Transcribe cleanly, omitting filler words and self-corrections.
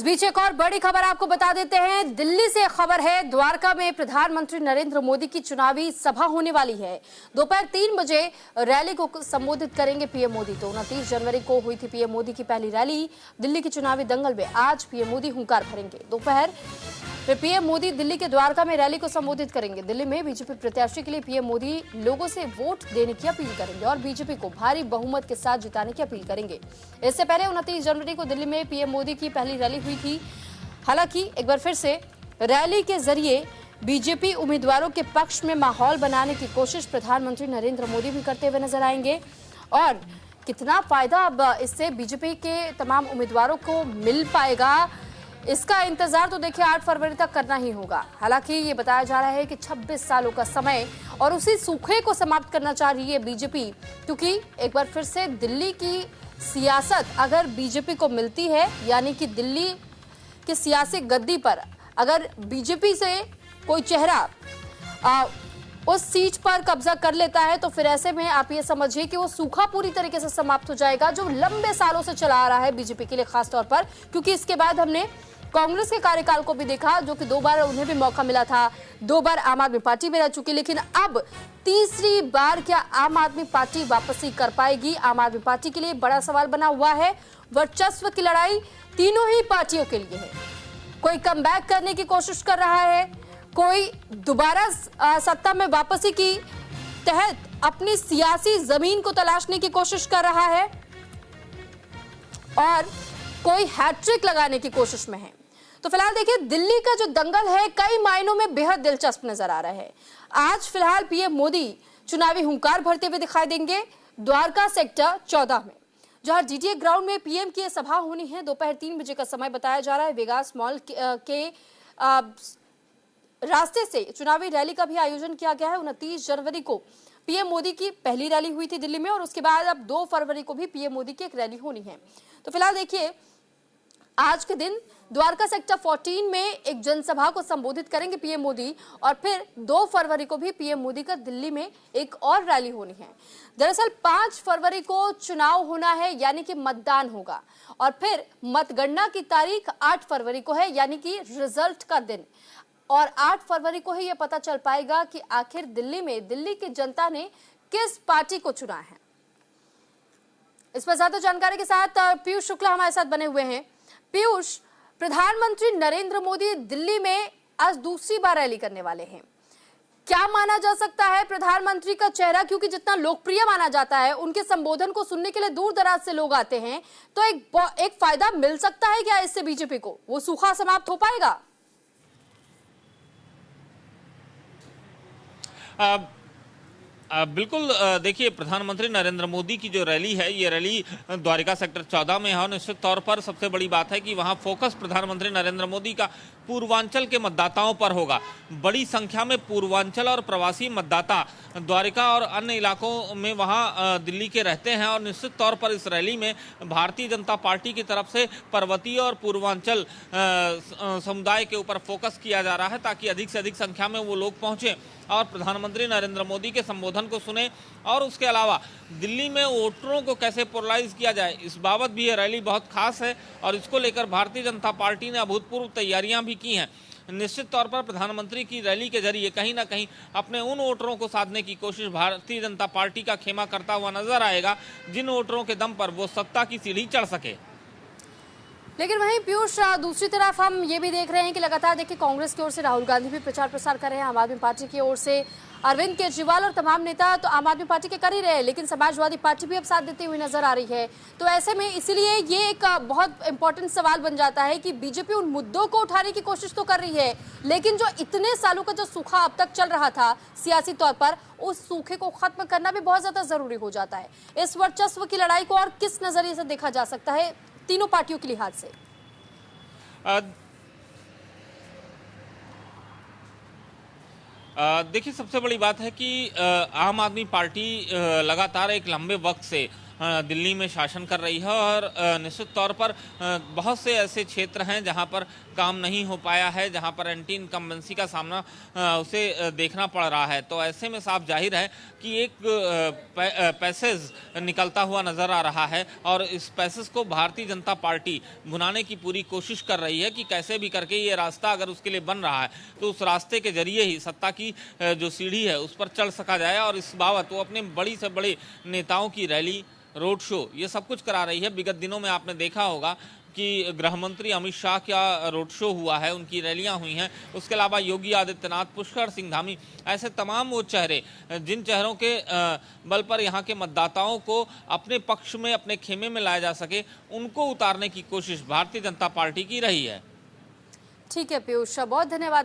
बीच एक और बड़ी खबर आपको बता देते हैं। दिल्ली से खबर है, द्वारका में प्रधानमंत्री नरेंद्र मोदी की चुनावी सभा होने वाली है। दोपहर 3 बजे रैली को संबोधित करेंगे पीएम मोदी। तो 29 जनवरी को हुई थी पीएम मोदी की पहली रैली दिल्ली की चुनावी दंगल में। आज पीएम मोदी हुंकार भरेंगे। दोपहर फिर पीएम मोदी दिल्ली के द्वारका में रैली को संबोधित करेंगे। दिल्ली में बीजेपी प्रत्याशी के लिए पीएम मोदी लोगों से वोट देने की अपील करेंगे और बीजेपी को भारी बहुमत के साथ जिताने की अपील करेंगे। इससे पहले 29 जनवरी को दिल्ली में पीएम मोदी की पहली रैली हुई थी। हालांकि एक बार फिर से रैली के जरिए बीजेपी उम्मीदवारों के पक्ष में माहौल बनाने की कोशिश प्रधानमंत्री नरेंद्र मोदी भी करते हुए नजर आएंगे। और कितना फायदा अब इससे बीजेपी के तमाम उम्मीदवारों को मिल पाएगा, इसका इंतजार तो देखिए 8 फरवरी तक करना ही होगा। हालांकि ये बताया जा रहा है कि 26 सालों का समय और उसी सूखे को समाप्त करना चाह रही है बीजेपी, क्योंकि एक बार फिर से दिल्ली की सियासत अगर बीजेपी को मिलती है, यानी कि दिल्ली की सियासी गद्दी पर अगर बीजेपी से कोई चेहरा उस सीट पर कब्जा कर लेता है, तो फिर ऐसे में आप ये समझिए कि वो सूखा पूरी तरीके से समाप्त हो जाएगा जो लंबे सालों से चला आ रहा है बीजेपी के लिए, खासतौर पर क्योंकि इसके बाद हमने कांग्रेस के कार्यकाल को भी देखा, जो कि 2 बार उन्हें भी मौका मिला था। 2 बार आम आदमी पार्टी में रह चुकी, लेकिन अब तीसरी बार क्या आम आदमी पार्टी वापसी कर पाएगी? आम आदमी पार्टी के लिए बड़ा सवाल बना हुआ है। वर्चस्व की लड़ाई तीनों ही पार्टियों के लिए है। कोई कमबैक करने की कोशिश कर रहा है, कोई दोबारा सत्ता में वापसी की तहत अपनी सियासी जमीन को तलाशने की कोशिश कर रहा है, और कोई हैट्रिक लगाने की कोशिश में है। तो फिलहाल देखिए, दिल्ली का जो दंगल है कई मायनों में बेहद दिलचस्प नजर आ रहा है। आज फिलहाल पीएम मोदी चुनावी हुंकार भरते हुए दिखाई देंगे द्वारका सेक्टर 14 में, जहां डीटीए ग्राउंड में पीएम की सभा होनी है। दोपहर 3 बजे का समय बताया जा रहा है। वेगास मॉल के रास्ते से चुनावी रैली का भी आयोजन किया गया है। 29 जनवरी को पीएम मोदी की पहली रैली हुई थी दिल्ली में, और उसके बाद अब 2 फरवरी को भी पीएम मोदी की एक रैली होनी है। तो फिलहाल देखिए, आज के दिन द्वारका सेक्टर 14 में एक जनसभा को संबोधित करेंगे पीएम मोदी, और फिर 2 फरवरी को भी पीएम मोदी का दिल्ली में एक और रैली होनी है। दरअसल 5 फरवरी को चुनाव होना है, यानी कि मतदान होगा, और फिर मतगणना की तारीख 8 फरवरी को है, यानी कि रिजल्ट का दिन। और 8 फरवरी को ही यह पता चल पाएगा कि आखिर दिल्ली में दिल्ली की जनता ने किस पार्टी को चुना है। इस पर ज्यादा जानकारी के साथ पीयूष शुक्ला हमारे साथ बने हुए हैं। पीयूष, प्रधानमंत्री नरेंद्र मोदी दिल्ली में आज दूसरी बार रैली करने वाले हैं। क्या माना जा सकता है प्रधानमंत्री का चेहरा, क्योंकि जितना लोकप्रिय माना जाता है, उनके संबोधन को सुनने के लिए दूर दराज से लोग आते हैं, तो एक फायदा मिल सकता है क्या इससे बीजेपी को? वो सूखा समाप्त हो पाएगा? बिल्कुल, देखिए, प्रधानमंत्री नरेंद्र मोदी की जो रैली है, ये रैली द्वारका सेक्टर 14 में है, और निश्चित तौर पर सबसे बड़ी बात है कि वहां फोकस प्रधानमंत्री नरेंद्र मोदी का पूर्वांचल के मतदाताओं पर होगा। बड़ी संख्या में पूर्वांचल और प्रवासी मतदाता द्वारका और अन्य इलाकों में वहां दिल्ली के रहते हैं, और निश्चित तौर पर इस रैली में भारतीय जनता पार्टी की तरफ से पर्वतीय और पूर्वांचल समुदाय के ऊपर फोकस किया जा रहा है, ताकि अधिक से अधिक संख्या में वो लोग पहुंचे और प्रधानमंत्री नरेंद्र मोदी के संबोधन को सुने। और उसके अलावा दिल्ली में वोटरों को कैसे पोलराइज किया जाए, इस बाबत भी ये रैली बहुत खास है, और इसको लेकर भारतीय जनता पार्टी ने अभूतपूर्व तैयारियां भी की हैं। निश्चित तौर पर प्रधानमंत्री की रैली के जरिए कहीं ना कहीं अपने उन वोटरों को साधने की कोशिश भारतीय जनता पार्टी का खेमा करता हुआ नजर आएगा, जिन वोटरों के दम पर वो सत्ता की सीढ़ी चढ़ सके। लेकिन वहीं पीयूष, दूसरी तरफ हम ये भी देख रहे हैं कि लगातार देखिए कांग्रेस की ओर से राहुल गांधी भी प्रचार प्रसार कर रहे हैं, आम आदमी पार्टी की ओर से अरविंद केजरीवाल और तमाम नेता तो आम आदमी पार्टी के कर ही रहे हैं, लेकिन समाजवादी पार्टी भी अब साथ देती हुई नजर आ रही है। तो ऐसे में इसीलिए ये एक बहुत इंपॉर्टेंट सवाल बन जाता है कि बीजेपी उन मुद्दों को उठाने की कोशिश तो कर रही है, लेकिन जो इतने सालों का जो सूखा अब तक चल रहा था सियासी तौर पर, उस सूखे को खत्म करना भी बहुत ज्यादा जरूरी हो जाता है। इस वर्चस्व की लड़ाई को और किस नजरिए से देखा जा सकता है तीनों पार्टियों के लिहाज से? देखिए, सबसे बड़ी बात है कि आम आदमी पार्टी लगातार एक लंबे वक्त से दिल्ली में शासन कर रही है और निश्चित तौर पर बहुत से ऐसे क्षेत्र हैं जहां पर काम नहीं हो पाया है, जहां पर एंटी इनकम्बेंसी का सामना उसे देखना पड़ रहा है। तो ऐसे में साफ जाहिर है कि एक पैसेज निकलता हुआ नजर आ रहा है और इस पैसेज को भारतीय जनता पार्टी भुनाने की पूरी कोशिश कर रही है कि कैसे भी करके ये रास्ता अगर उसके लिए बन रहा है तो उस रास्ते के जरिए ही सत्ता की जो सीढ़ी है उस पर चढ़ सका जाए। और इस बाबत वो अपने बड़ी से बड़े नेताओं की रैली, रोड शो, ये सब कुछ करा रही है। विगत दिनों में आपने देखा होगा कि गृह मंत्री अमित शाह का रोड शो हुआ है, उनकी रैलियां हुई हैं। उसके अलावा योगी आदित्यनाथ, पुष्कर सिंह धामी, ऐसे तमाम वो चेहरे जिन चेहरों के बल पर यहाँ के मतदाताओं को अपने पक्ष में, अपने खेमे में लाया जा सके, उनको उतारने की कोशिश भारतीय जनता पार्टी की रही है। ठीक है पीयूष, बहुत धन्यवाद।